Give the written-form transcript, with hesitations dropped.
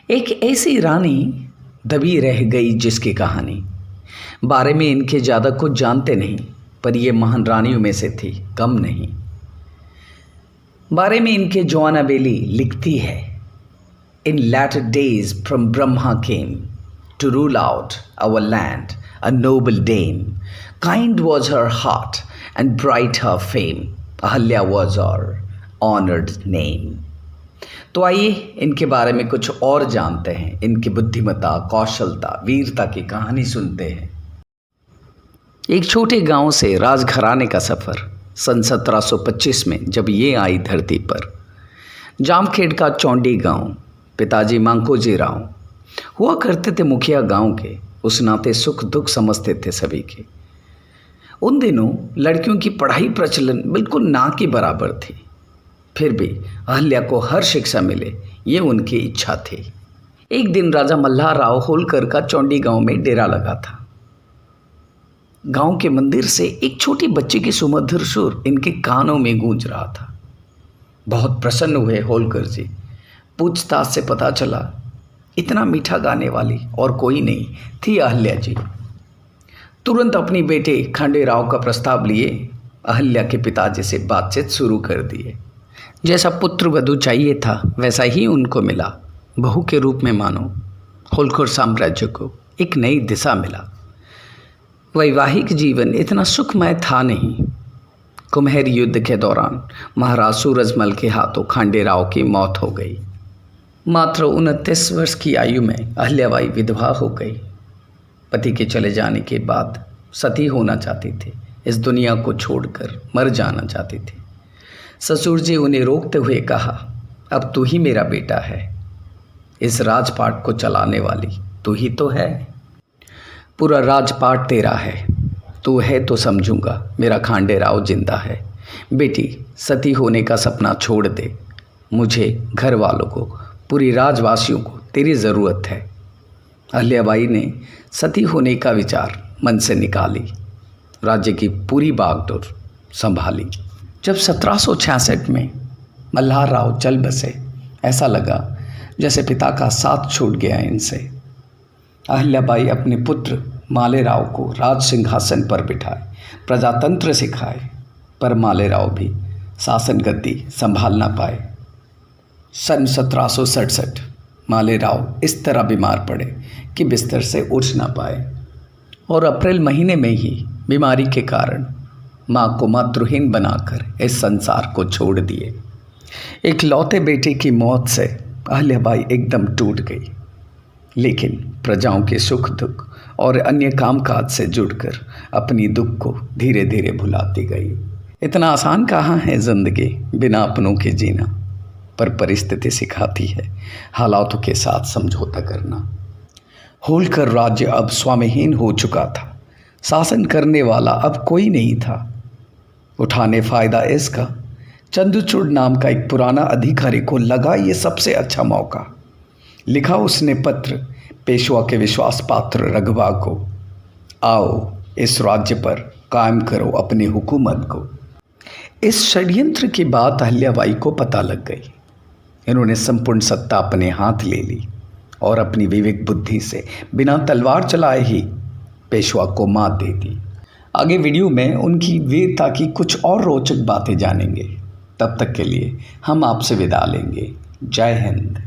एक ऐसी रानी दबी रह गई जिसकी कहानी बारे में इनके ज़्यादा कुछ जानते नहीं, पर ये महान रानियों में से थी, कम नहीं। बारे में इनके जोआना बेली लिखती है, इन latter days from Brahma came to rule out our land a noble dame. Kind was her heart and bright her fame. Ahalya was her honored name. तो आइए इनके बारे में कुछ और जानते हैं। इनकी बुद्धिमत्ता, कौशलता, वीरता की कहानी सुनते हैं। एक छोटे गांव से राजघराने का सफ़र सन 1725 में जब ये आई धरती पर। जामखेड़ का चौंडी गांव, पिताजी मांकोजी राव हुआ करते थे मुखिया गांव के। उस नाते सुख दुख समझते थे सभी के। उन दिनों लड़कियों की पढ़ाई प्रचलन बिल्कुल ना के बराबर थी। फिर भी अहल्या को हर शिक्षा मिले, ये उनकी इच्छा थी। एक दिन राजा मल्हार राव होलकर का चौंडी गांव में डेरा लगा था। गांव के मंदिर से एक छोटी बच्ची की सुमधुर सुर इनके कानों में गूंज रहा था। बहुत प्रसन्न हुए होलकर जी। पूछताछ से पता चला इतना मीठा गाने वाली और कोई नहीं थी अहल्या जी। तुरंत अपनी बेटे खांडे राव का प्रस्ताव लिए अहल्या के पिताजी से बातचीत शुरू कर दिए। जैसा पुत्र वधू चाहिए था वैसा ही उनको मिला। बहू के रूप में मानो होलकर साम्राज्य को एक नई दिशा मिला। वैवाहिक जीवन इतना सुखमय था नहीं। कुम्हेर युद्ध के दौरान महाराज सूरजमल के हाथों खांडे राव की मौत हो गई। मात्र 29 वर्ष की आयु में अहल्याबाई विधवा हो गई। पति के चले जाने के बाद सती होना चाहती थी, इस दुनिया को छोड़कर मर जाना चाहती थी। ससुर जी उन्हें रोकते हुए कहा, अब तू ही मेरा बेटा है, इस राजपाट को चलाने वाली तू ही तो है, पूरा राजपाट तेरा है, तू है तो समझूंगा मेरा खांडे राव जिंदा है। बेटी सती होने का सपना छोड़ दे, मुझे, घर वालों को, पूरी राजवासियों को तेरी ज़रूरत है। अहल्याबाई ने सती होने का विचार मन से निकाली, राज्य की पूरी बागडोर संभाली। जब 1766 में मल्हार राव चल बसे, ऐसा लगा जैसे पिता का साथ छूट गया इनसे। अहल्याबाई अपने पुत्र माले राव को राज सिंहासन पर बिठाए, प्रजातंत्र सिखाए, पर माले राव भी शासन गद्दी संभाल ना पाए। सन 1767 माले राव इस तरह बीमार पड़े कि बिस्तर से उठ ना पाए और अप्रैल महीने में ही बीमारी के कारण माँ को मातृहीन बनाकर इस संसार को छोड़ दिए। एक लौते बेटे की मौत से अहल्याबाई एकदम टूट गई, लेकिन प्रजाओं के सुख दुख और अन्य कामकाज से जुड़कर अपनी दुख को धीरे धीरे भुलाती गई। इतना आसान कहाँ है ज़िंदगी बिना अपनों के जीना, पर परिस्थिति सिखाती है हालातों के साथ समझौता करना। होलकर राज्य अब स्वामीहीन हो चुका था। शासन करने वाला अब कोई नहीं था। उठाने फ़ायदा इसका चंद्रचूड़ नाम का एक पुराना अधिकारी को लगा ये सबसे अच्छा मौका। लिखा उसने पत्र पेशवा के विश्वास पात्र रघुवा को, आओ इस राज्य पर कायम करो अपनी हुकूमत को। इस षड्यंत्र की बात अहल्याबाई को पता लग गई। इन्होंने संपूर्ण सत्ता अपने हाथ ले ली और अपनी विवेक बुद्धि से बिना तलवार चलाए ही पेशवा को मात दे दी। आगे वीडियो में उनकी वीरता की कुछ और रोचक बातें जानेंगे। तब तक के लिए हम आपसे विदा लेंगे। जय हिंद।